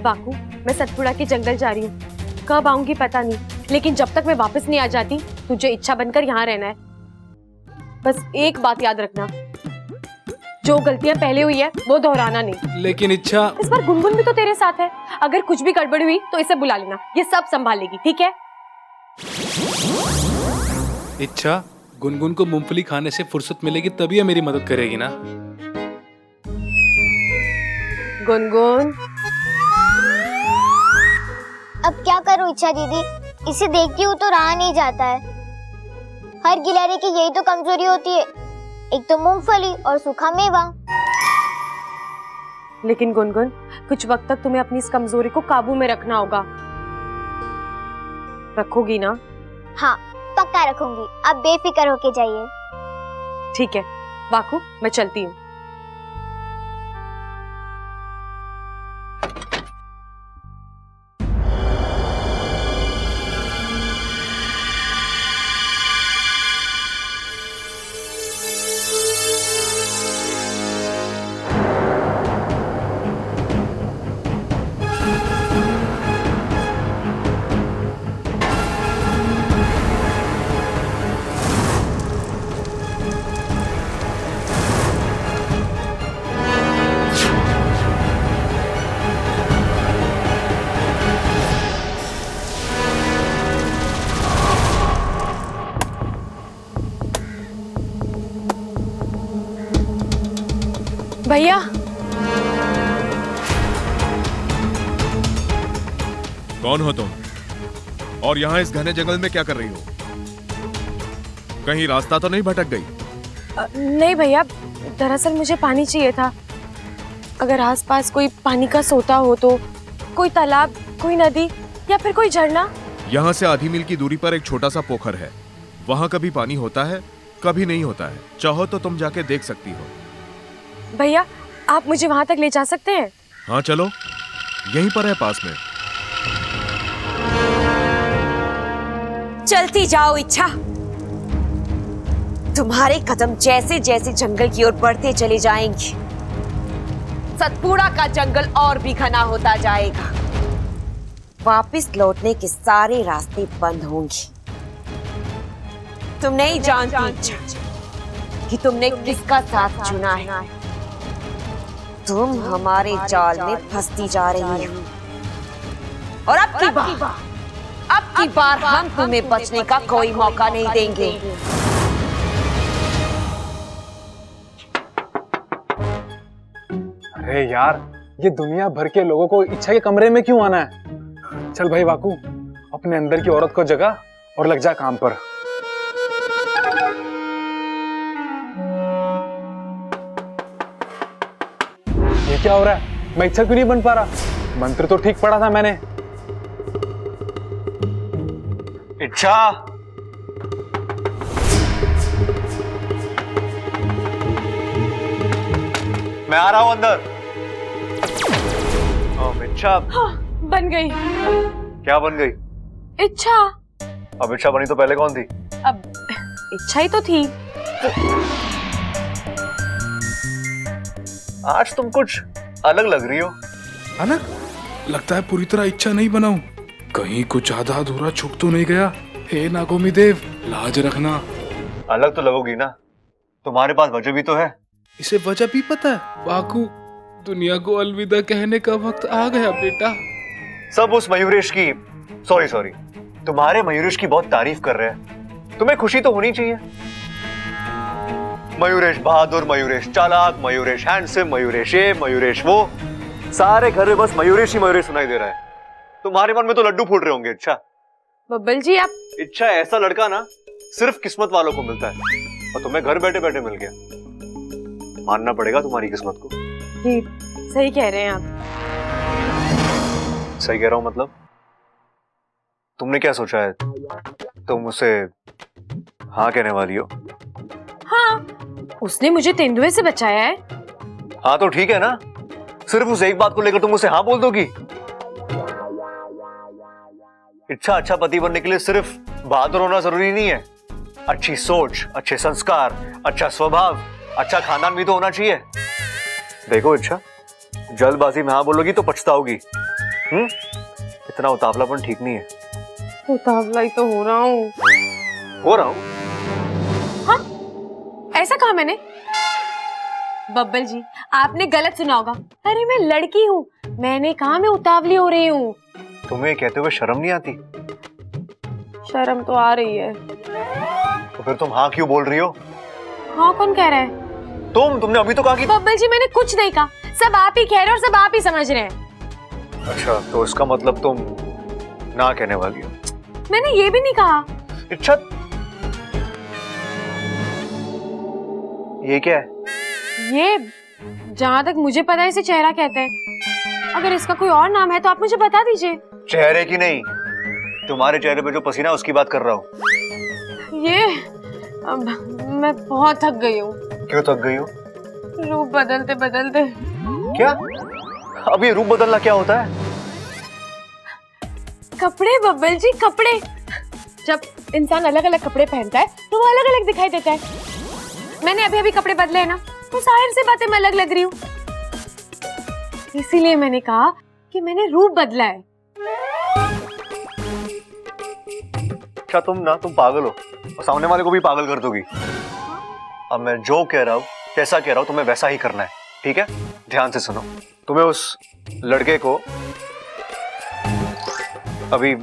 Baku, मैं सतपुड़ा के जंगल जा रही हूँ, कब आऊंगी पता नहीं, लेकिन जब तक मैं वापस नहीं आ जाती तुझे इच्छा बनकर यहाँ रहना है। बस एक बात याद रखना, जो गलतियां पहले हुई है वो दोहराना नहीं। लेकिन इच्छा, इस बार गुनगुन भी तो तेरे साथ है, अगर कुछ भी गड़बड़ हुई तो इसे बुला लेना, ये सब संभालेगी, ठीक है? इच्छा गुनगुन को मूंगफली खाने से फुर्सत मिलेगी तभी ये मेरी मदद करेगी ना। गुनगुन, अब क्या करूं इच्छा दीदी, इसे देखती हूँ तो रहा नहीं जाता है। हर गिलहरी की यही तो कमजोरी होती है, एक तो मूंगफली और सूखा मेवा। लेकिन गुनगुन, कुछ वक्त तक तुम्हें अपनी इस कमजोरी को काबू में रखना होगा। रखोगी ना? हाँ पक्का रखूंगी, आप बेफिक्र होके जाइए। ठीक है बाकू, मैं चलती हूँ। भैया, कौन हो तुम और यहाँ इस घने जंगल में क्या कर रही हो? कहीं रास्ता तो नहीं भटक गई? नहीं भैया, दरअसल मुझे पानी चाहिए था। अगर आसपास कोई पानी का सोता हो तो, कोई तालाब, कोई नदी या फिर कोई झरना। यहाँ से आधी मील की दूरी पर एक छोटा सा पोखर है, वहाँ कभी पानी होता है कभी नहीं होता है, चाहो तो तुम जाके देख सकती हो। भैया, आप मुझे वहां तक ले जा सकते हैं? हाँ चलो, यहीं पर है पास में। चलती जाओ इच्छा, तुम्हारे कदम जैसे जैसे जंगल की ओर बढ़ते चले जाएंगे, सतपुड़ा का जंगल और भी घना होता जाएगा। वापस लौटने के सारे रास्ते बंद होंगे। तुम नहीं जानती कि तुमने किसका साथ चुना है। तुम हमारे जाल में फंसती जा रही हो और अब की बार हम तुम्हें बचने का कोई मौका नहीं देंगे। अरे यार, ये दुनिया भर के लोगों को इच्छा के कमरे में क्यों आना है? चल भाई बाकू, अपने अंदर की औरत को जगा और लग जा काम पर। ये क्या हो रहा है? मैं इच्छा क्यों नहीं बन पा रहा? मंत्र तो ठीक पढ़ा था मैंने। इच्छा, मैं आ रहा हूं अंदर। इच्छा, हाँ, बन गई। क्या बन गई? इच्छा। अब इच्छा बनी तो पहले कौन थी? अब इच्छा ही तो थी। आज तुम कुछ अलग लग रही हो। अलग? लगता है पूरी तरह इच्छा नहीं बनाऊं, कहीं कुछ आधा अधूरा छुप तो नहीं गया। हे नागोमी देव, लाज रखना। अलग तो लगोगी ना, तुम्हारे पास वजह भी तो है। इसे वजह भी पता है? बाकू, दुनिया को अलविदा कहने का वक्त आ गया बेटा। सब उस मयूरेश की, सॉरी, तुम्हारे मयूरेश की बहुत तारीफ कर रहे हैं। तुम्हें खुशी तो होनी चाहिए। मयूरेश बहादुर, मयूरेश चालाक, मयूरेश हैंडसम, मयूरेश ये, मयूरेश वो, सारे घर में बस मयूरेश ही मयूरेश सुनाई दे रहा है। तुम्हारे मन में तो लड्डू फूट रहे होंगे। इच्छा, बब्बल जी, आप इच्छा ऐसा लड़का ना सिर्फ किस्मत वालों को मिलता है और तुम्हें घर बैठे बैठे मिल गया। मानना पड़ेगा तुम्हारी किस्मत को। जी सही कह रहे हैं आप। सही कह रहा हूं मतलब? तुमने क्या सोचा है? तुम उसे हाँ कहने वाली हो? हाँ, उसने मुझे तेंदुए से बचाया है। हाँ तो ठीक है ना, सिर्फ उस एक बात को लेकर तुम उसे हाँ बोल दोगी? इच्छा, अच्छा पति बनने के लिए सिर्फ बहादुर होना जरूरी नहीं है। अच्छी सोच, अच्छे संस्कार, अच्छा स्वभाव, अच्छा खानदान भी तो होना चाहिए। देखो इच्छा, जल्दबाजी में हाँ बोलोगी तो पछताओगी। इतना उतावलापन ठीक नहीं है। उतावला ही तो हो रहा हूँ। हो रहा हूँ? ऐसा कहा मैंने? बब्बल जी, आपने गलत सुना होगा। अरे मैं लड़की हूँ, मैंने कहा मैं उतावली हो रही हूँ। तुम्हें कहते हुए शर्म नहीं आती? शर्म तो आ रही है। तो फिर तुम हाँ क्यों बोल रही हो? हाँ कौन कह रहा है? तुमने अभी तो कहा कि बब्बल जी मैंने कुछ नहीं कहा, सब आप ही कह रहे हो और सब आप ही समझ रहे हैं। अच्छा, तो इसका मतलब तुम ना कहने वाली हो? मैंने ये भी नहीं कहा। अच्छा, ये क्या है? ये जहाँ तक मुझे पता है इसे चेहरा कहते हैं। अगर इसका कोई और नाम है तो आप मुझे बता दीजिए। चेहरे की नहीं, तुम्हारे चेहरे पे जो पसीना है उसकी बात कर रहा हूँ। ये मैं बहुत थक गई हूँ। क्यों थक गई हो? रूप बदलते बदलते। क्या? अब ये रूप बदलना क्या होता है? कपड़े बब्बल जी, कपड़े। जब इंसान अलग अलग कपड़े पहनता है तो वो अलग अलग दिखाई देता है। मैंने अभी अभी कपड़े बदले हैं ना, तो जाहिर सी बात है मैं अलग लग रही हूँ। इसीलिए मैंने कहा कि मैंने रूप बदला है। क्या तुम पागल हो और सामने वाले को भी पागल कर दोगी। अब मैं जो कह रहा हूँ, कैसा कह रहा हूँ, तुम्हें वैसा ही करना है, ठीक है? ध्यान से सुनो। तुम्हें उस लड़के को अभी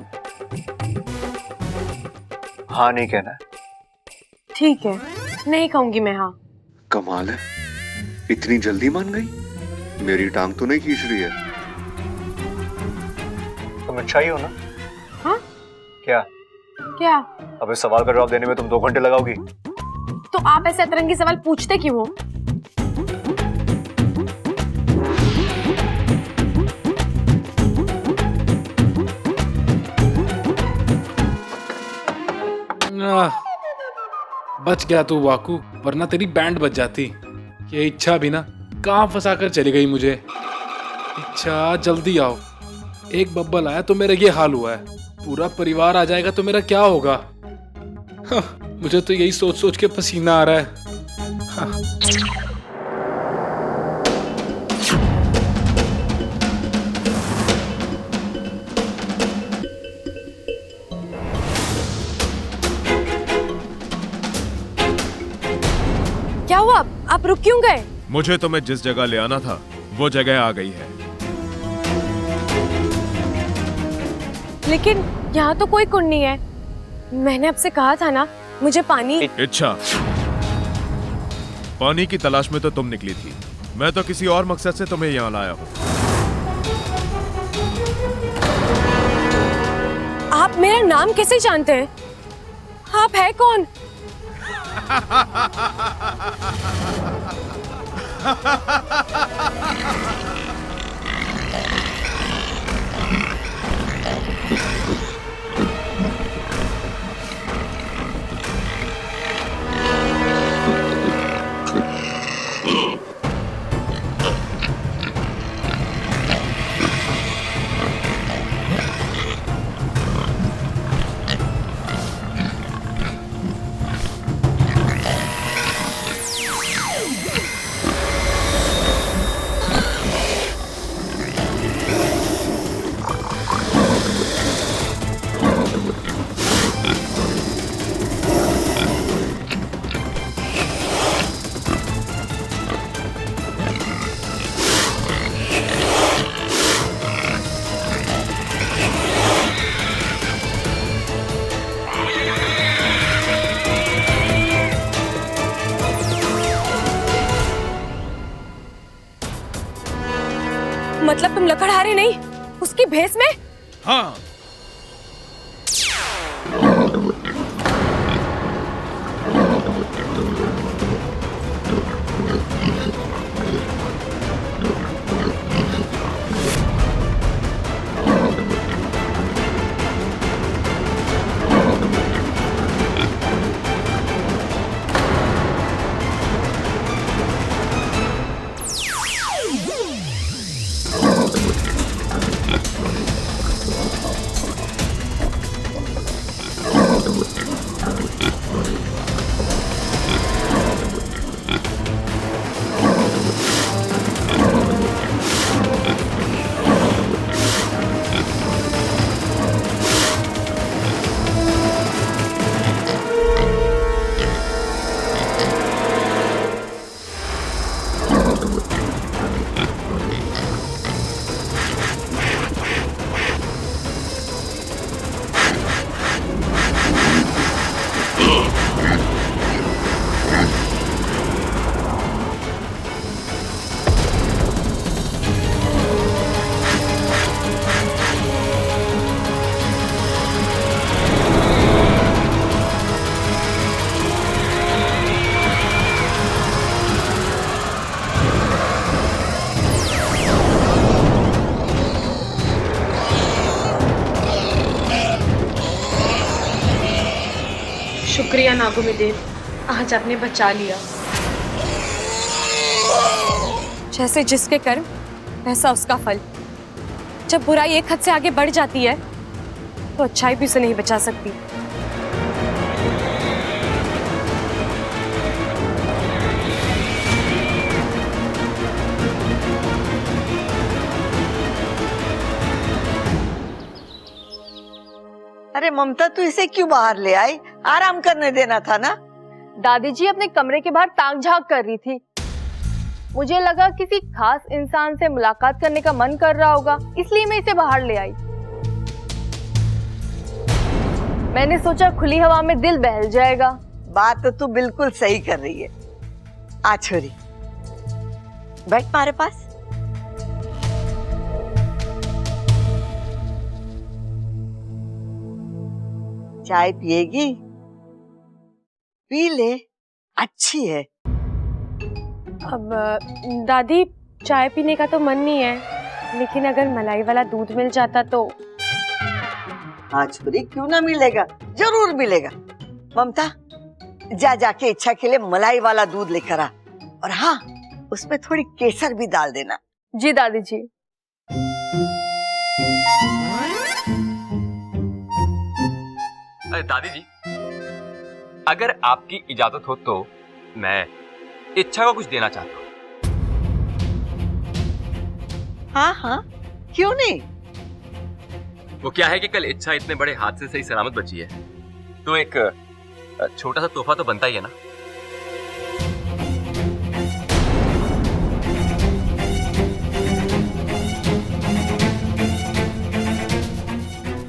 हाँ नहीं कहना है। ठीक है, नहीं कहूंगी मैं हाँ। कमाल है, इतनी जल्दी मान गई। मेरी टांग तो नहीं खींच रही है। तुम अच्छा ही हो ना? हाँ? क्या? क्या? अब इस सवाल का जवाब देने में तुम 2 घंटे लगाओगी? तो आप ऐसे अतरंगी सवाल पूछते क्यों हो? बच गया तू वाकू, वरना तेरी बैंड बच जाती। ये इच्छा भी ना कहाँ फंसा कर चली गई मुझे। इच्छा जल्दी आओ, एक बब्बल आया तो मेरा ये हाल हुआ है, पूरा परिवार आ जाएगा तो मेरा क्या होगा। हाँ, मुझे तो यही सोच सोच के पसीना आ रहा है। हाँ। क्या हुआ? आप रुक क्यों गए? मुझे तुम्हें जिस जगह ले आना था वो जगह आ गई है। लेकिन यहाँ तो कोई कुंड नहीं है। मैंने आपसे कहा था ना, मुझे पानी। इच्छा, पानी की तलाश में तो तुम निकली थी, मैं तो किसी और मकसद से तुम्हें यहाँ लाया हूँ। आप मेरा नाम कैसे जानते हैं? आप है कौन? मतलब तुम लकड़हारे नहीं, उसकी भेस में? हाँ, शुक्रिया नागुमिदेव, आज आपने बचा लिया। जैसे जिसके कर्म वैसा उसका फल। जब बुराई एक हद से आगे बढ़ जाती है तो अच्छाई भी उसे नहीं बचा सकती। अरे ममता, तू इसे क्यों बाहर ले आई? आराम करने देना था ना। दादी जी अपने कमरे के बाहर ताक झांक कर रही थी। मुझे लगा किसी खास इंसान से मुलाकात करने का मन कर रहा होगा, इसलिए मैं इसे बाहर ले आई। मैंने सोचा खुली हवा में दिल बहल जाएगा। बात तो तू बिल्कुल सही कर रही है। आ छोरी, बैठ हमारे पास। चाय पिएगी? पी ले, अच्छी है। अब दादी, चाय पीने का तो मन नहीं है, लेकिन अगर मलाई वाला दूध मिल जाता तो। हाँ छोरी, क्यों ना मिलेगा, जरूर मिलेगा। ममता, जा जाके इच्छा के लिए मलाई वाला दूध लेकर आ, और हाँ, उसमें थोड़ी केसर भी डाल देना। जी दादी जी। अरे दादी जी, अगर आपकी इजाजत हो तो मैं इच्छा को कुछ देना चाहता हूँ। हाँ हाँ, क्यों नहीं। वो क्या है कि कल इच्छा इतने बड़े हादसे से ही सलामत बची है, तो एक छोटा सा तोहफा तो बनता ही है ना।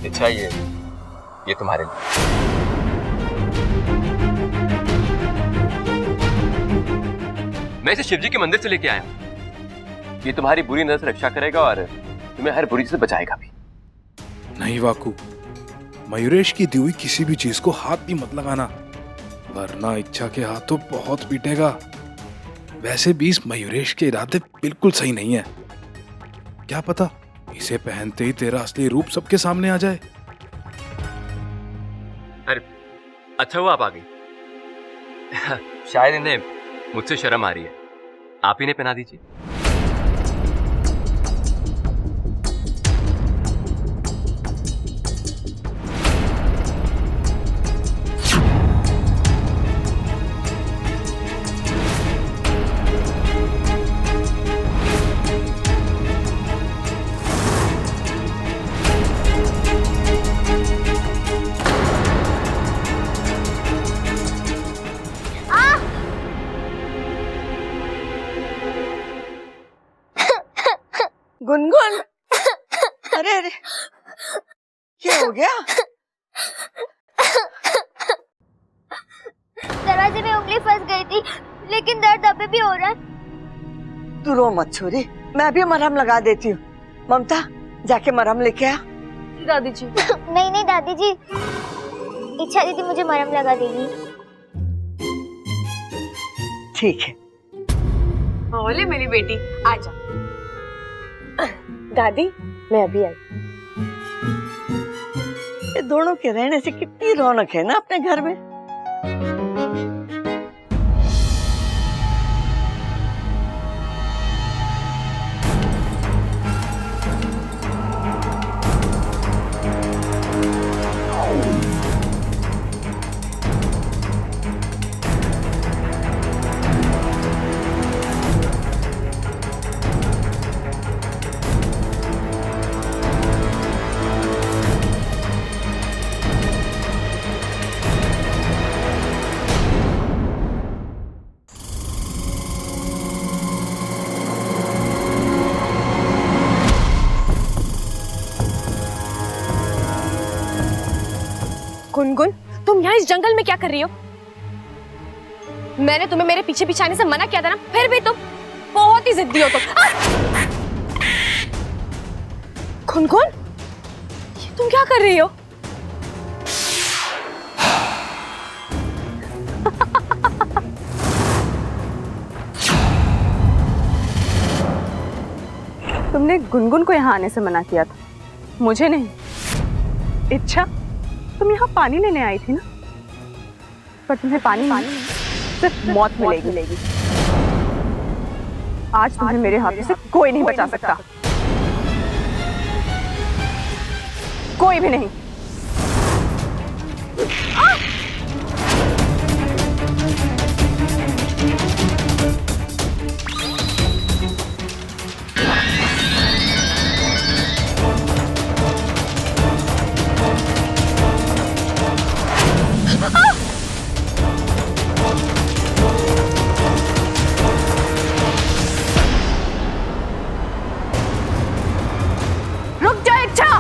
इच्छा, ये तुम्हारे लिए। मैं इसे शिवजी के मंदिर से लेके आया हूं। ये तुम्हारी बुरी नजर से रक्षा करेगा और तुम्हें हर बुरी चीज से बचाएगा भी। नहीं वाकू, मयूरेश की दी हुई किसी भी चीज को हाथ भी मत लगाना, वरना इच्छा के हाथ तो बहुत पीटेगा। वैसे भी इस मयूरेश के इरादे बिल्कुल सही नहीं है। क्या पता इसे पहनते ही तेरा असली रूप सबके सामने आ जाए। अरे अच्छा हुआ आप आ गई। शायद इन्हें मुझसे शर्म आ रही है, आप ही ने पहना दीजिए। गुनगुन, अरे अरे, क्या हो गया? दरवाजे में उंगली फंस गई थी, लेकिन दर्द अभी भी हो रहा है। तू रो मत छोरी, मैं भी मरहम लगा देती हूँ। ममता, जाके मरहम लेके आ। दादी जी। नहीं नहीं दादी जी, इच्छा दीदी मुझे मरहम लगा देगी। ठीक है। बोले मेरी बेटी, आजा। दादी, मैं अभी आई। ये दोनों के रहने से कितनी रौनक है ना अपने घर में। गुनगुन, तुम यहाँ इस जंगल में क्या कर रही हो? मैंने तुम्हें मेरे पीछे पीछे आने से मना किया था ना, फिर भी तुम बहुत ही जिद्दी हो तुम। गुनगुन, ये तुम क्या कर रही हो? तुमने गुनगुन को यहाँ आने से मना किया था, मुझे नहीं। इच्छा, तुम यहाँ पानी लेने आई थी ना? पर तुम्हें पानी सिर्फ मौत मिलेगी। आज तुम्हें मेरे हाथों से कोई नहीं बचा सकता, कोई भी नहीं। रुक जा इच्छा।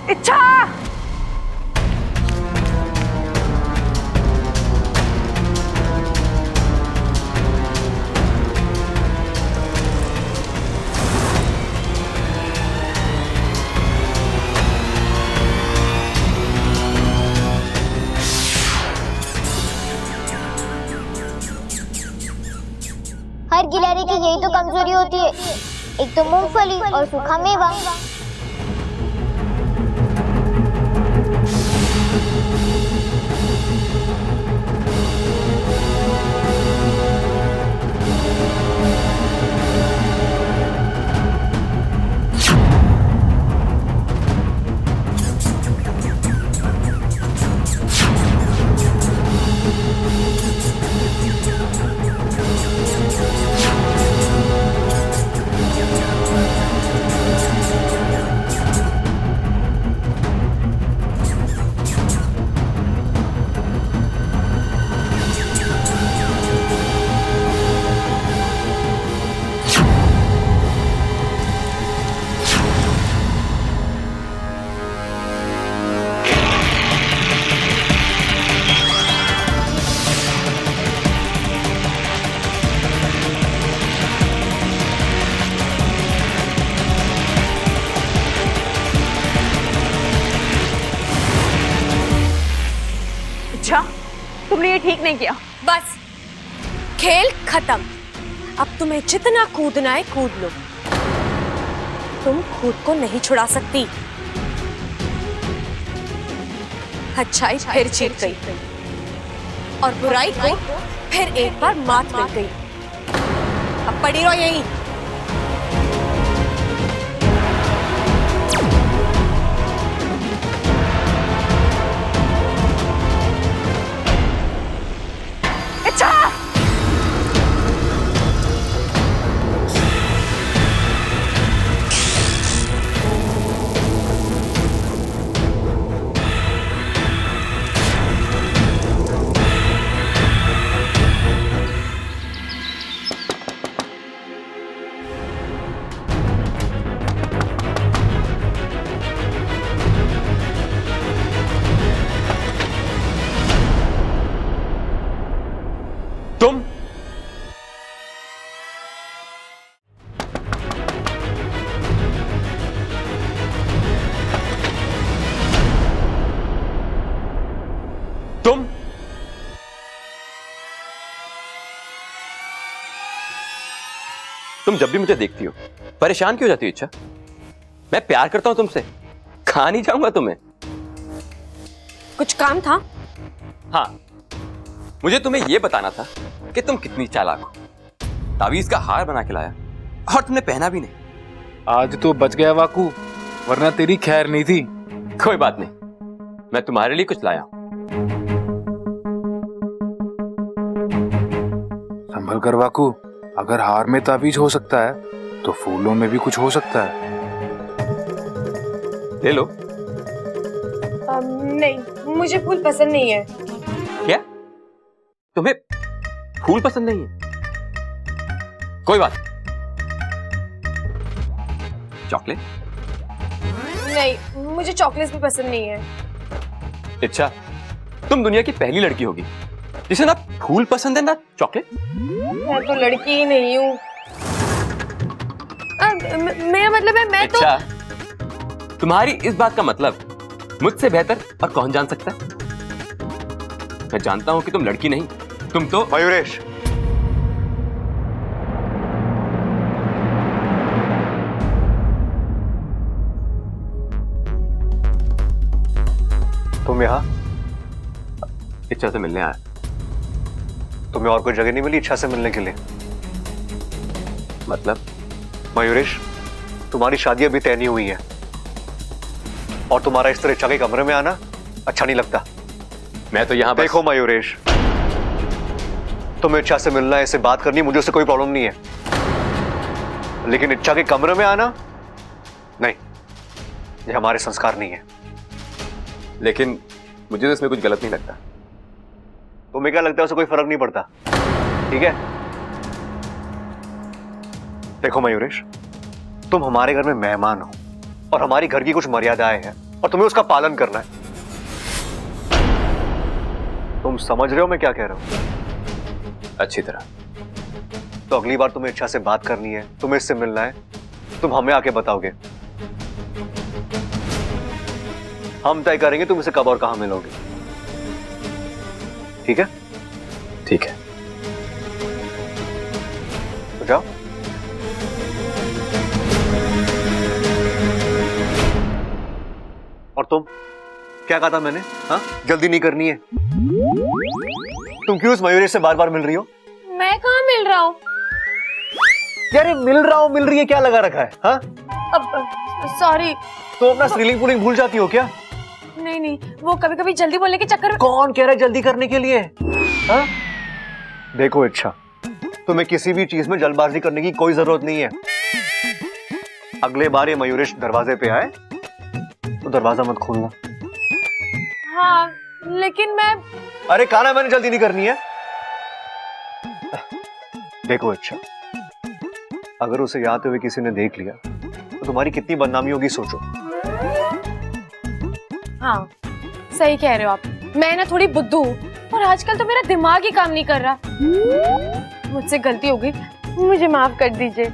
इच्छा हर गिलहरी की यही तो कमजोरी होती है, एक तो मूंगफली और सूखा मेवा। इच्छा, तुमने ये ठीक नहीं किया। बस खेल खत्म। अब तुम्हें जितना कूदना है कूद लो, तुम खुद को नहीं छुड़ा सकती। अच्छाई फिर जीत गई और बुराई को फिर एक बार मात मिल गई। अब पड़ी रहो यहीं। तुम तुम जब भी मुझे देखती हो परेशान क्यों हो जाती हो इच्छा? मैं प्यार करता हूं तुमसे, खा नहीं जाऊंगा तुम्हें। कुछ काम था? हाँ, मुझे तुम्हें यह बताना था कि तुम कितनी चालाक हो। तावीज का हार बना के लाया और तुमने पहना भी नहीं। आज तो बच गया वाकू, वरना तेरी खैर नहीं थी। कोई बात नहीं, मैं तुम्हारे लिए कुछ लाया हूं। संभल कर वाकू, अगर हार में ताबीज हो सकता है तो फूलों में भी कुछ हो सकता है। ले लो, नहीं, मुझे फूल पसंद नहीं है। क्या तुम्हें फूल पसंद नहीं है? कोई बात, चॉकलेट? नहीं, मुझे चॉकलेट भी पसंद नहीं है। अच्छा, तुम दुनिया की पहली लड़की होगी जिसे ना फूल पसंद है ना चॉकलेट। मैं तो लड़की ही नहीं हूँ। मेरा मतलब है मैं तो। अच्छा, तुम्हारी इस बात का मतलब मुझसे बेहतर और कौन जान सकता है? मैं जानता हूं कि तुम लड़की नहीं, तुम तो मयूरेश, तुम यहाँ इच्छा से मिलने आया। तुम्हें और कोई जगह नहीं मिली इच्छा से मिलने के लिए? मतलब? मयूरेश, तुम्हारी शादी अभी तय नहीं हुई है और तुम्हारा इस तरह इच्छा के कमरे में आना अच्छा नहीं लगता। मैं तो यहाँ देखो मयूरेश, तुम्हें इच्छा से मिलना है, इससे बात करनी, मुझे उससे कोई प्रॉब्लम नहीं है, लेकिन इच्छा के कमरे में आना नहीं, ये हमारे संस्कार नहीं है। लेकिन मुझे तो इसमें कुछ गलत नहीं लगता। तुम्हें क्या लगता है? उससे कोई फर्क नहीं पड़ता, ठीक है? देखो मयूरेश, तुम हमारे घर में मेहमान हो और हमारी घर की कुछ मर्यादाएं हैं और तुम्हें उसका पालन करना है। तुम समझ रहे हो मैं क्या कह रहा हूं? अच्छी तरह। तो अगली बार तुम्हें इच्छा से बात करनी है, तुम्हें इससे मिलना है, तुम हमें आके बताओगे, हम तय करेंगे तुम इसे कब और कहां मिलोगे, ठीक है? ठीक है। तो जाओ। और तुम क्या कहा था मैंने? हाँ, जल्दी नहीं करनी है। तुम क्यों इस मयूरेश से बार बार मिल रही हो? मैं कहाँ मिल रहा हूँ? यार मिल रहा हूँ मिल रही है क्या लगा रखा है? हाँ, सॉरी। तो अपना स्त्रीलिंग पुलिंग भूल जाती हो क्या? नहीं नहीं, वो कभी कभी जल्दी बोलने के चक्कर में। कौन कह रहा है जल्दी करने के लिए? हाँ? देखो इच्छा, तुम्हें किसी भी चीज में जल्दबाजी करने की कोई जरूरत नहीं है। अगले बार ये मयूरेश दरवाजे पे आए तो दरवाजा मत खोलना। हाँ, लेकिन मैं। अरे कहा मैंने जल्दी नहीं करनी है। देखो अच्छा, अगर उसे आते हुए किसी ने देख लिया तो तुम्हारी कितनी बदनामी होगी सोचो। हाँ, सही कह रहे हो आप। मैं ना थोड़ी बुद्धू हूँ और आजकल तो मेरा दिमाग ही काम नहीं कर रहा। मुझसे गलती हो गई, मुझे माफ कर दीजिए।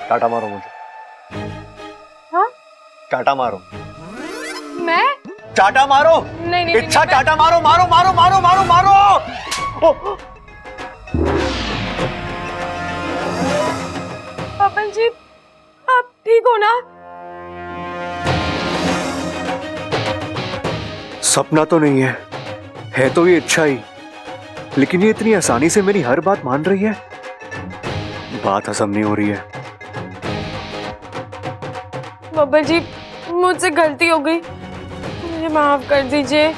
टाटा मारो मुझे। हाँ? टाटा मारो। मैं? टाटा मारो। नहीं नहीं, इच्छा नहीं, टाटा मारो मारो मारो मारो मारो मारो। पापन जी, आप ठीक हो ना? सपना तो नहीं है तो ये इच्छा ही, लेकिन ये इतनी आसानी से मेरी हर बात मान रही है, बात हजम नहीं हो रही है। बब्बल जी, मुझसे गलती हो गई, मुझे माफ कर दीजिए।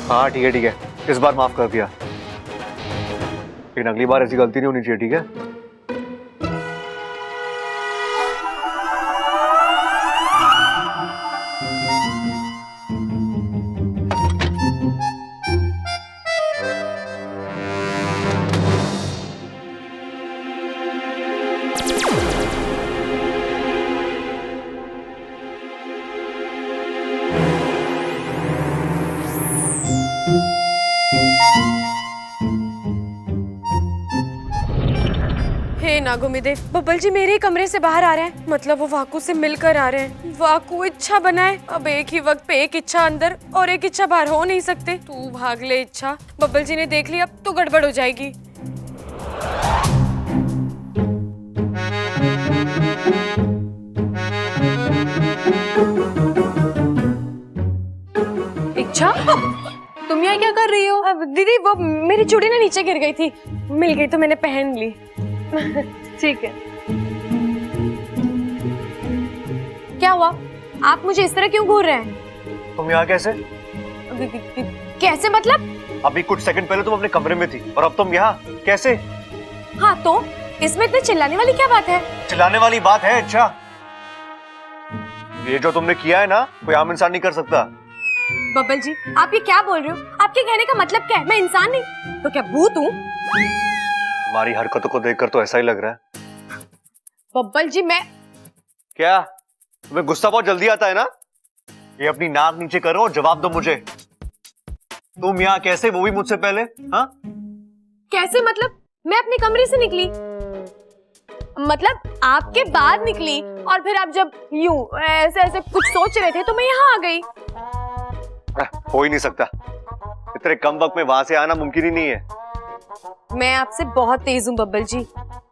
हाँ ठीक है, इस बार माफ कर दिया, लेकिन अगली बार ऐसी गलती नहीं होनी चाहिए, ठीक है? हे नागोमिदेव, बब्बल जी मेरे ही कमरे से बाहर आ रहे हैं, मतलब वो वाकू से मिलकर आ रहे हैं। वाकू इच्छा बनाए, अब एक ही वक्त पे एक इच्छा अंदर और एक इच्छा बाहर हो नहीं सकते। तू भाग ले इच्छा, बब्बल जी ने देख लिया अब तो गड़बड़ हो जाएगी। इच्छा, तुम यहाँ क्या कर रही हो? अब दीदी वो मेरी चूड़ी ना नीचे गिर गई थी, मिल गई तो मैंने पहन ली। ठीक है। क्या हुआ? आप मुझे इस तरह क्यों घूर रहे हैं? तुम यहाँ कैसे? दीदी कैसे मतलब? अभी कुछ सेकंड पहले तुम अपने कमरे में थी और अब तुम यहाँ कैसे? हाँ तो इसमें इतने चिल्लाने वाली क्या बात है? चिल्लाने वाली बात है? अच्छा, ये जो तुमने किया है ना, कोई आम इंसान नहीं कर सकता। बब्बल जी, आप ये क्या बोल रहे हो? आपके कहने का मतलब क्या है? मैं इंसान नहीं तो क्या भूत हूँ? तुम्हारी हरकतों को देखकर तो ऐसा ही लग रहा है। बब्बल जी, मैं क्या तुम्हें गुस्सा बहुत जल्दी आता है ना? ये अपनी नाक नीचे करो और जवाब दो मुझे। तुम यहाँ कैसे, वो भी मुझसे पहले? हाँ कैसे मतलब? मैं अपने कमरे से निकली, मतलब आपके बाद निकली, और फिर आप जब यूं ऐसे ऐसे कुछ सोच रहे थे तो मैं यहाँ आ गई। हो ही नहीं सकता, इतने कम वक्त में वहां से आना मुमकिन ही नहीं है। मैं आपसे बहुत तेज हूँ बब्बल जी।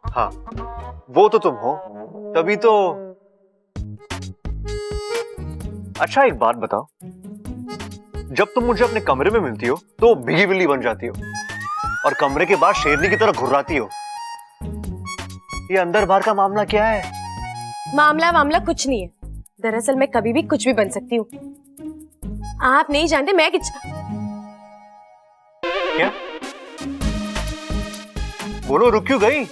हाँ वो तो तुम हो, तभी तो। अच्छा एक बात बताओ, जब तुम मुझे अपने कमरे में मिलती हो तो भीगी बिल्ली बन जाती हो और कमरे के बाहर शेरनी की तरह घुर्राती हो। ये अंदर बाहर का मामला क्या है? मामला कुछ नहीं है। दरअसल मैं कभी भी कुछ भी बन सकती हूँ। आप नहीं जानते मैं क्या? बोलो, रुक क्यों गई?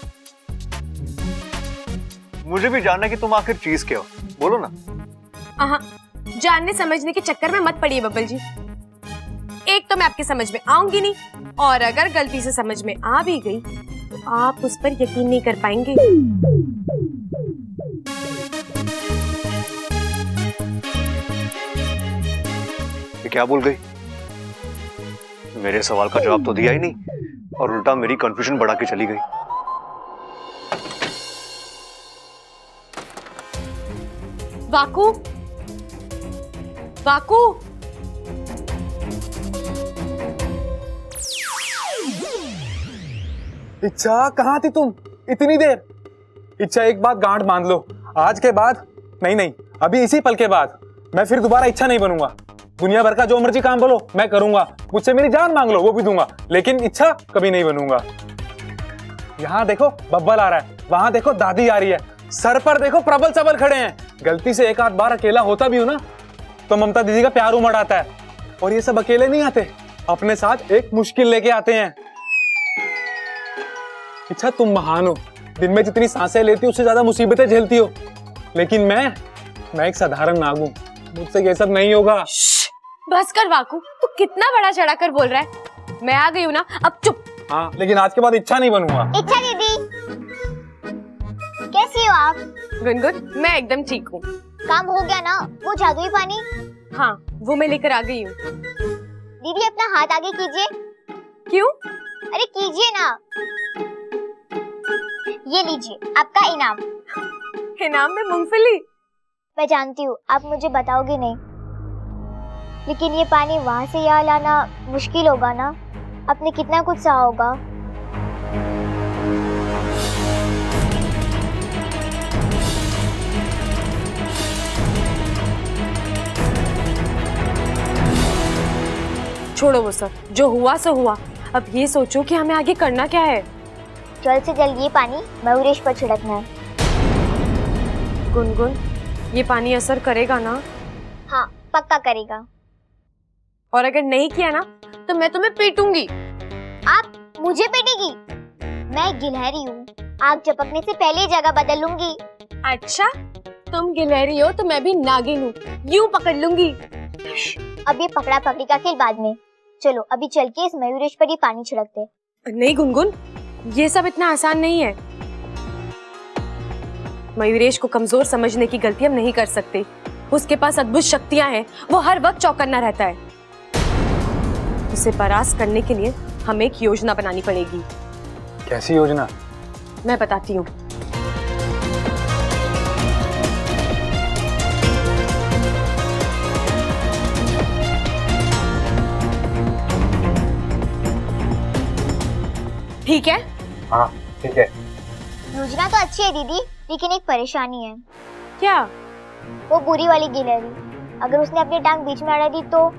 मुझे भी जानना है कि तुम आखिर चीज क्या हो, बोलो ना। जानने समझने के चक्कर में मत पड़िए बब्बल जी। एक तो मैं आपकी समझ में आऊंगी नहीं, और अगर गलती से समझ में आ भी गई तो आप उस पर यकीन नहीं कर पाएंगे। ये क्या बोल गई? मेरे सवाल का जवाब तो दिया ही नहीं और उल्टा मेरी कंफ्यूजन बढ़ा के चली गई। वाकू, वाकू, इच्छा कहाँ थी तुम इतनी देर? इच्छा एक बात गांठ बांध लो, आज के बाद नहीं, अभी इसी पल के बाद मैं फिर दोबारा इच्छा नहीं बनूंगा। दुनिया भर का जो मर्जी काम बोलो मैं करूंगा, मुझसे मेरी जान मांग लो वो भी दूंगा, लेकिन इच्छा कभी नहीं बनूंगा। यहाँ देखो बब्बल आ रहा है, वहां देखो दादी आ रही है, सर पर देखो प्रबल सबल खड़े हैं। गलती से एक आध बार अकेला होता भी हूं ना तो ममता दीदी का प्यार उमड़ आता है। और ये सब अकेले नहीं आते, अपने साथ एक मुश्किल लेके आते हैं। इच्छा तुम महान हो, दिन में जितनी सांसें लेती हो उससे ज्यादा मुसीबतें झेलती हो, लेकिन मैं एक साधारण नाग हूं, मुझसे ये सब नहीं होगा। बस कर वाकू, तू कितना बड़ा चढ़ा कर बोल रहा है। मैं आ गई हूँ ना, अब चुप। हाँ लेकिन आज के बाद इच्छा नहीं बनूंगा। इच्छा दीदी, कैसी हो आप? गुनगुन, मैं एकदम ठीक हूँ। काम हो गया ना वो जादुई पानी? हाँ वो मैं लेकर आ गई हूँ। दीदी अपना हाथ आगे कीजिए। क्यों? अरे कीजिए ना। ये लीजिए आपका इनाम। इनाम में मूंगफली? मैं जानती हूँ आप मुझे बताओगे नहीं, लेकिन ये पानी वहां से यहाँ लाना मुश्किल होगा ना। आपने कितना कुछ सहा होगा। छोड़ो वो सब, जो हुआ सो हुआ। अब ये सोचो कि हमें आगे करना क्या है। जल्द से जल्द ये पानी मयूरेश पर छिड़कना है। गुनगुन, ये पानी असर करेगा ना? हाँ पक्का करेगा। और अगर नहीं किया ना तो मैं तुम्हें पीटूंगी। आप मुझे पीटेगी? मैं गिलहरी हूँ, आग झपकने से पहले जगह बदल लूंगी। अच्छा, तुम गिलहरी हो तो मैं भी नागिन हूँ, यूं पकड़ लूंगी। अब ये पकड़ा पकड़ी का खेल बाद में, चलो अभी चल के इस मयूरेश पर ही पानी छिड़कते। नहीं गुनगुन, ये सब इतना आसान नहीं है। मयूरेश को कमजोर समझने की गलती हम नहीं कर सकते। उसके पास अद्भुत शक्तियां हैं, वो हर वक्त चौकन्ना रहता है। उसे परास्त करने के लिए हमें एक योजना बनानी पड़ेगी। कैसी योजना? मैं बताती हूँ। ठीक है? हाँ ठीक है। योजना तो अच्छी है दीदी, लेकिन एक परेशानी है। क्या? वो बुरी वाली गिलहरी, अगर उसने अपनी टांग बीच में अड़ा दी तो?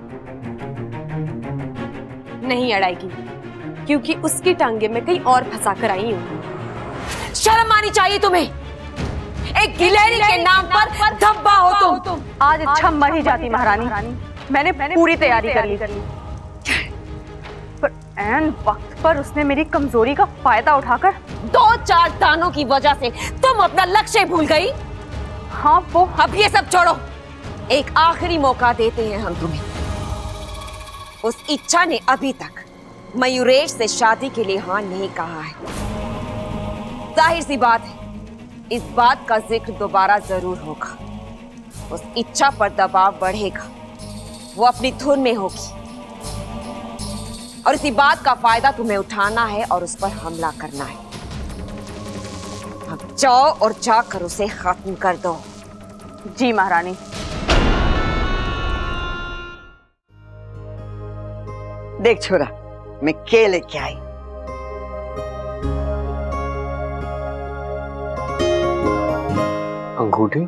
नहीं अड़ाएगी, क्योंकि उसकी टांगे मैं कहीं और फंसा कर आई हूँ। शर्म आनी चाहिए तुम्हें। एक गिलहरी के नाम पर धब्बा हो तुम। आज इच्छा मर ही जाती महारानी। मैंने पूरी तैयारी कर ली। ऐन वक्त पर उसने मेरी कमजोरी का फायदा उठाकर 2-4 दानों की वजह से तुम अपना लक्ष्य भूल गई। हाँ वो अब ये सब छोड़ो, एक आखिरी मौका देते हैं हम तुम्हें। उस इच्छा ने अभी तक मयूरेश से शादी के लिए हाँ नहीं कहा है। जाहिर सी बात है, इस बात का जिक्र दोबारा जरूर होगा। उस इच्छा पर दबाव बढ़ेगा, वो अपनी धुन में होगी और इसी बात का फायदा तुम्हें उठाना है और उस पर हमला करना है। अब जाओ और जाकर उसे खत्म कर दो। जी महारानी। देख छोरा, मैं के लेके आई। अंगूठी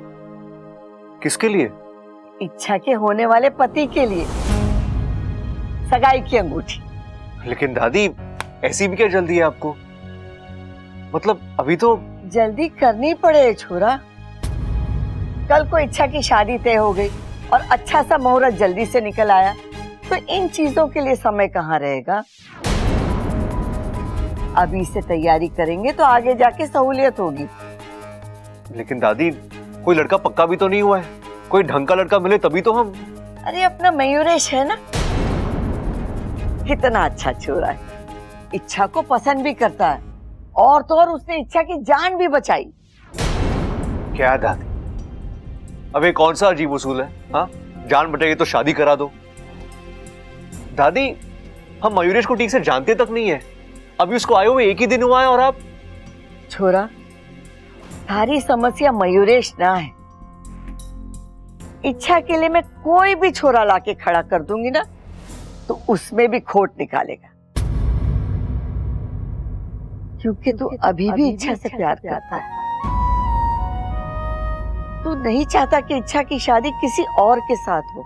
किसके लिए? इच्छा के होने वाले पति के लिए, सगाई की अंगूठी। लेकिन दादी, ऐसी भी क्या जल्दी है आपको? मतलब अभी तो जल्दी करनी पड़े छोरा। कल को इच्छा की शादी तय हो गई और अच्छा सा मुहूर्त जल्दी से निकल आया, तो इन चीजों के लिए समय कहाँ रहेगा। अभी से तैयारी करेंगे तो आगे जाके सहूलियत होगी। लेकिन दादी, कोई लड़का पक्का भी तो नहीं हुआ है। कोई ढंग का लड़का मिले तभी तो हम। अरे अपना मयूरेश है ना, कितना अच्छा छोरा है, इच्छा को पसंद भी करता है और तो और उसने इच्छा की जान भी बचाई। क्या दादी, अब ये कौन सा अजीब उसूल है? हाँ, जान बचेगी तो शादी करा दो। दादी, हम मयूरेश को ठीक से जानते तक नहीं है। अभी उसको आए हुए 1 ही दिन हुआ है और आप। छोरा, सारी समस्या मयूरेश ना है। इच्छा के लिए मैं कोई भी छोरा लाके खड़ा कर दूंगी ना, तो उसमें भी खोट निकालेगा, क्योंकि तू अभी भी इच्छा से प्यार करता है। तू नहीं चाहता कि इच्छा की शादी किसी और के साथ हो।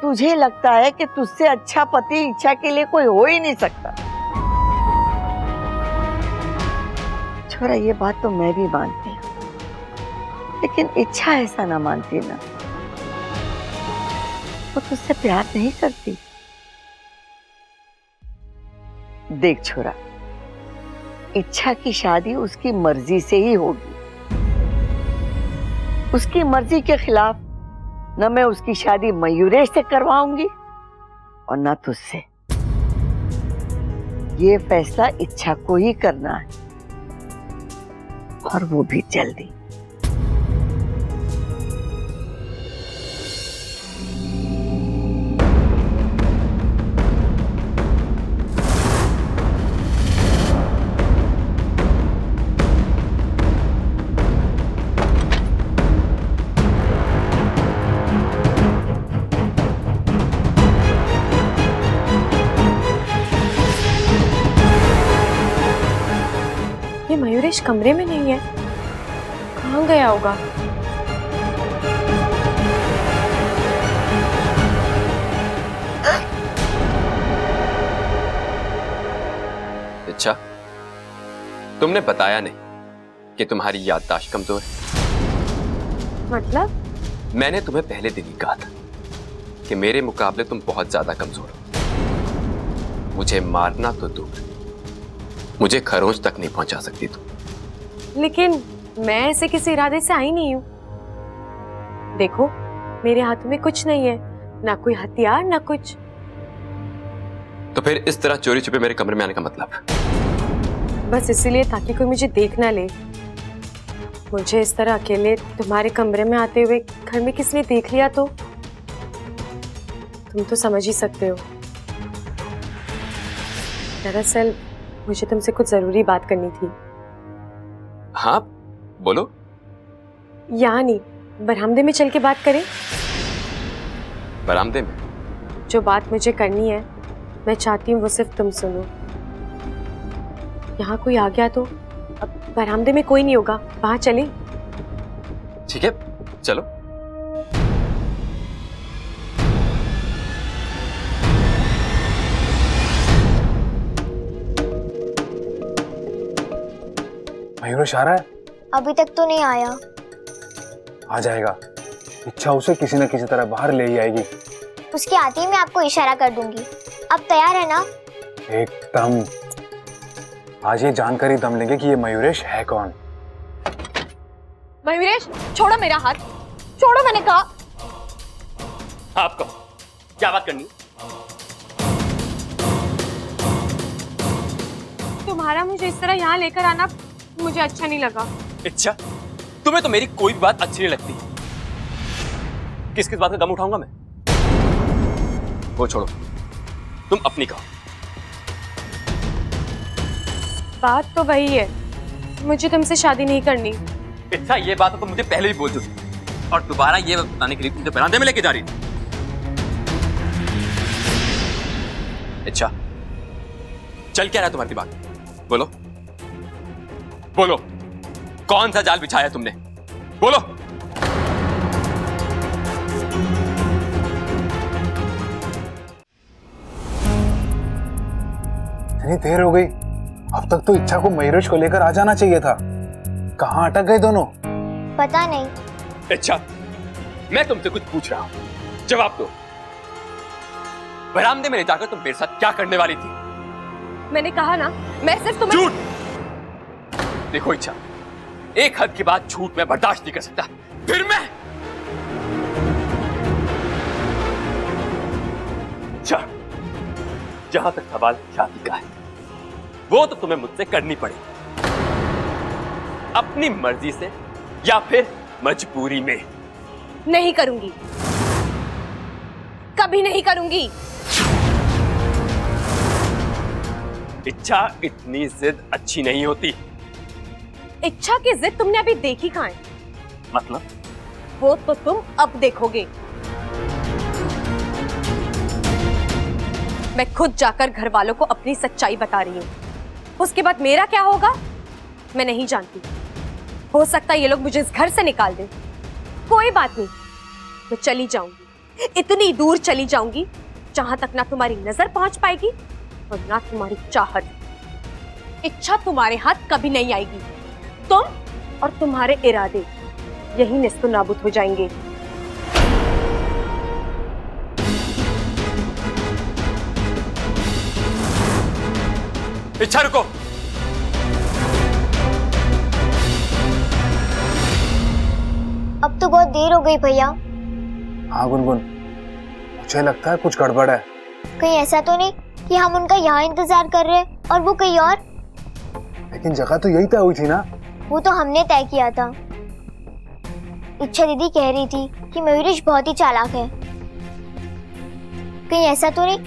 तुझे लगता है कि तुझसे अच्छा पति इच्छा के लिए कोई हो ही नहीं सकता। छोरा, ये बात तो मैं भी मानती हूँ, लेकिन इच्छा ऐसा ना मानती ना। वो तुझसे प्यार नहीं करती। देख छोरा, इच्छा की शादी उसकी मर्जी से ही होगी। उसकी मर्जी के खिलाफ न मैं उसकी शादी मयूरेश से करवाऊंगी और न तुझसे। ये फैसला इच्छा को ही करना है, और वो भी जल्दी। ये मयूरेश कमरे में नहीं है, कहाँ गया होगा? अच्छा, तुमने बताया नहीं कि तुम्हारी याददाश्त कमजोर है। मतलब? मैंने तुम्हें पहले दिन ही कहा था कि मेरे मुकाबले तुम बहुत ज्यादा कमजोर हो। मुझे मारना तो दूर, मुझे खरोंच तक नहीं पहुंचा सकती तुम। लेकिन मैं ऐसे किसी इरादे से आई नहीं हूँ। देखो, मेरे हाथों में कुछ नहीं है, ना कोई हथियार ना कुछ। तो फिर इस तरह चोरी छुपे मेरे कमरे में आने का मतलब? बस इसीलिए ताकि कोई मुझे देख ना ले। मुझे इस तरह अकेले तुम्हारे कमरे में आते हुए घर में किसने देख लिया तो तुम तो समझ ही सकते हो। दरअसल मुझे तुमसे कुछ जरूरी बात करनी थी। हाँ बोलो। यहाँ नहीं, बरामदे में चल के बात करें। बरामदे में? जो बात मुझे करनी है, मैं चाहती हूँ वो सिर्फ तुम सुनो। यहाँ कोई आ गया तो? अब बरामदे में कोई नहीं होगा, वहां चले? ठीक है, चलो। मयूरेश आ रहा है? अभी तक तो नहीं आया। आ जाएगा। इच्छा उसे किसी न किसी तरह बाहर ले ही आएगी। उसके आते ही मैं आपको इशारा कर दूंगी। अब तैयार है ना? एकदम। आज ये जानकर ही दम लेंगे कि ये मयूरेश है कौन। मयूरेश, छोड़ो मेरा हाथ, छोड़ो, मैंने कहा। आप कहो, क्या बात करनी? तुम्हारा मुझे इस तरह यहाँ लेकर आना मुझे अच्छा नहीं लगा। अच्छा, तुम्हें तो मेरी कोई भी बात अच्छी नहीं लगती। किस किस बात का गम उठाऊंगा मैं? वो छोड़ो, तुम अपनी कहो। बात तो वही है, मुझे तुमसे शादी नहीं करनी। अच्छा, ये बात तो मुझे पहले भी बोल चुकी और दोबारा ये बताने के लिए मुझे बरामदे में लेके जा रही थी। अच्छा, चल क्या रहा है तुम्हारे दिमाग में? बोलो बोलो, कौन सा जाल बिछाया तुमने? बोलो। इतनी देर हो गई, अब तक तो इच्छा को मयूरेश को लेकर आ जाना चाहिए था। कहाँ अटक गए दोनों? पता नहीं। अच्छा, मैं तुमसे कुछ पूछ रहा हूं, जवाब दो। बरामदे में ले जाकर तुम मेरे साथ क्या करने वाली थी? मैंने कहा ना, मैं सिर्फ तुम्हें। झूठ! देखो इच्छा, एक हद के बाद झूठ मैं बर्दाश्त नहीं कर सकता। फिर मैं अच्छा, जहां तक सवाल शादी का है, वो तो तुम्हें मुझसे करनी पड़ेगी, अपनी मर्जी से या फिर मजबूरी में। नहीं करूंगी, कभी नहीं करूंगी। इच्छा, इतनी जिद अच्छी नहीं होती। इच्छा की जिद तुमने अभी देखी कहां है? मतलब? वो तो तुम अब देखोगे। मैं खुद जाकर घर वालों को अपनी सच्चाई बता रही हूँ। उसके बाद मेरा क्या होगा मैं नहीं जानती। हो सकता है ये लोग मुझे इस घर से निकाल दें। कोई बात नहीं, मैं चली जाऊंगी, इतनी दूर चली जाऊंगी जहां तक ना तुम्हारी नजर पहुंच पाएगी और ना तुम्हारी चाहत। इच्छा तुम्हारे हाथ कभी नहीं आएगी। तुम और तुम्हारे इरादे यही निस्तो नाबूद हो जाएंगे। इच्छा, रुको। अब तो बहुत देर हो गई भैया। हाँ गुनगुन, मुझे लगता है कुछ गड़बड़ है। कहीं ऐसा तो नहीं कि हम उनका यहाँ इंतजार कर रहे हैं और वो कहीं और? लेकिन जगह तो यही तय हुई थी ना। वो तो हमने तय किया था। इच्छा दीदी कह रही थी कि मयूरेश बहुत ही चालाक है। कहीं ऐसा तो नहीं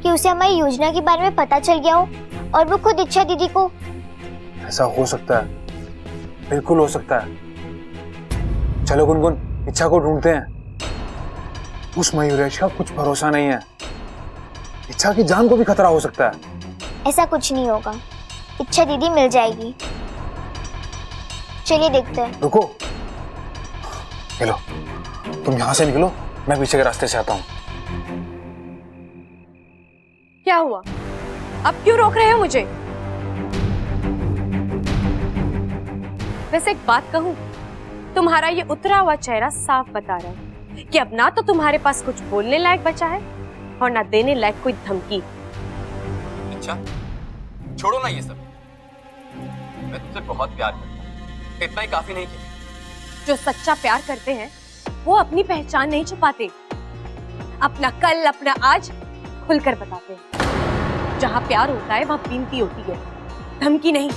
कि उसे हमारी योजना के बारे में पता चल गया हो और वो खुद इच्छा दीदी को। ऐसा हो सकता है, बिल्कुल हो सकता है। चलो गुनगुन, इच्छा को ढूंढते हैं। उस मयूरेश का कुछ भरोसा नहीं है, इच्छा की जान को भी खतरा हो सकता है। ऐसा कुछ नहीं होगा, इच्छा दीदी मिल जाएगी। चलिए देखते हैं। रुको, चलो तुम यहां से निकलो, मैं पीछे के रास्ते से आता हूं। क्या हुआ? अब क्यों रोक रहे हो मुझे? वैसे एक बात कहूं, तुम्हारा ये उतरा हुआ चेहरा साफ बता रहा है कि अब ना तो तुम्हारे पास कुछ बोलने लायक बचा है और ना देने लायक कोई धमकी। अच्छा, छोड़ो ना ये सब। मैं तुमसे बहुत प्यार करता हूं, इतना ही काफी नहीं क्या? जो सच्चा प्यार करते हैं वो अपनी पहचान नहीं छुपाते, अपना कल अपना आज खुलकर बताते हैं। जहां प्यार होता है वहां बीनती होती है, धमकी नहीं।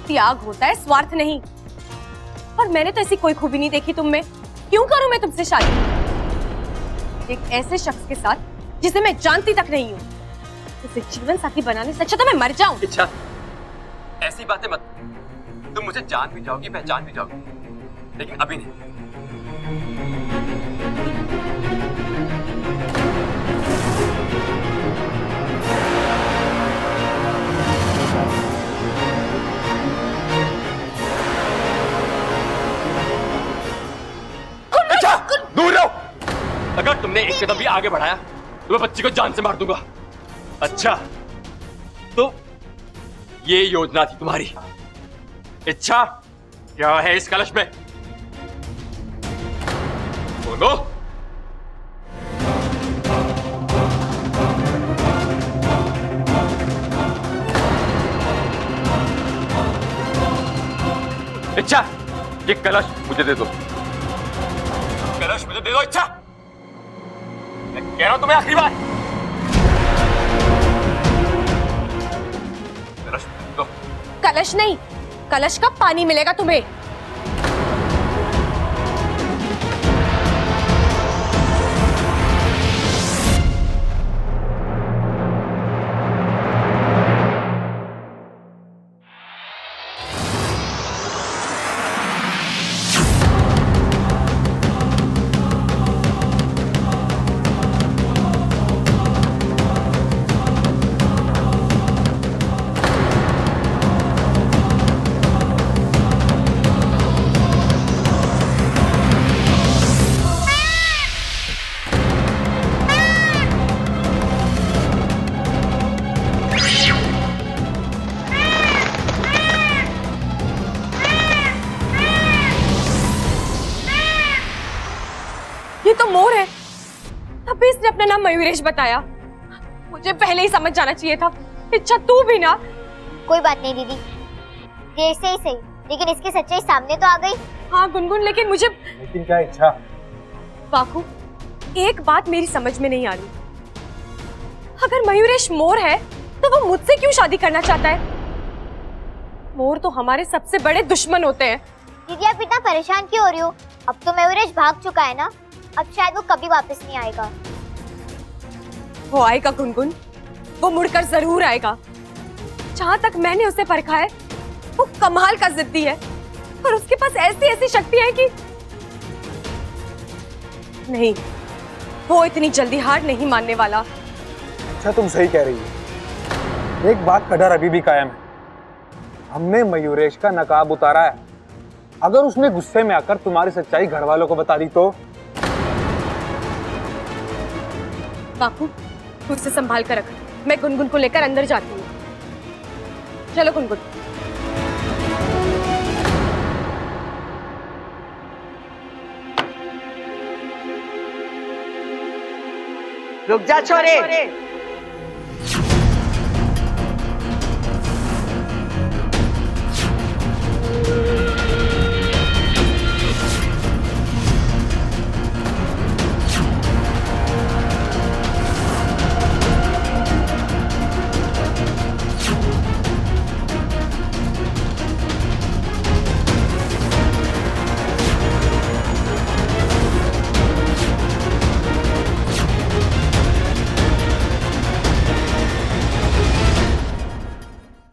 त्याग होता है, स्वार्थ नहीं। और मैंने तो ऐसी कोई खूबी नहीं देखी तुम में। क्यों करूं मैं तुमसे शादी एक ऐसे शख्स के साथ जिसे मैं जानती तक नहीं हूं? उसे जीवन साथी बनाने से अच्छा तो मैं मर जाऊं। इच्छा, ऐसी बातें मत। तुम मुझे जान भी जाओगी, पहचान भी जाओगी, लेकिन अभी नहीं। इच्छा, दूर रहो। अगर तुमने एक कदम भी आगे बढ़ाया तो मैं बच्ची को जान से मार दूंगा। अच्छा, तो ये योजना थी तुम्हारी। इच्छा, क्या है इस कलश में? बोलो। ये कलश मुझे दे दो, कलश मुझे दे दो। इच्छा, मैं कह रहा हूं तुम्हें आखिरी बार, कलश मुझे दे दो। कलश नहीं, कलश का पानी मिलेगा तुम्हें। ये तो मोर है, तभी इसने अपना नाम मयूरेश बताया। मुझे पहले ही समझ जाना चाहिए था। इच्छा तू भी ना। कोई बात नहीं दीदी, देर से ही सही, लेकिन इसकी सच्चाई सामने तो आ गई। हाँ गुनगुन, लेकिन क्या इच्छा? बाकू, एक बात मेरी समझ में नहीं आ रही। अगर मयूरेश मोर है तो वो मुझसे क्यों शादी करना चाहता है? मोर तो हमारे सबसे बड़े दुश्मन होते हैं। दीदी आप इतना परेशान क्यों हो रही हो? अब तो मयूरेश भाग चुका है ना, अब शायद वो कभी वापस नहीं आएगा। वो आएगा गुनगुन, वो मुड़कर जरूर आएगा। जहां तक मैंने उसे परखा है, वो कमाल का जिद्दी है और उसके पास ऐसी ऐसी शक्ति है कि नहीं, वो इतनी जल्दी हार नहीं मानने वाला। अच्छा तुम सही कह रही हो। एक बात का डर अभी भी कायम है। हमने मयूरेश का नकाब उतारा है, अगर उसने गुस्से में आकर तुम्हारी सच्चाई घर वालों को बता दी तो? बाकू, तू उसे संभाल कर रख, मैं गुनगुन को लेकर अंदर जाती हूँ। चलो गुनगुन। रुक जा छोरे,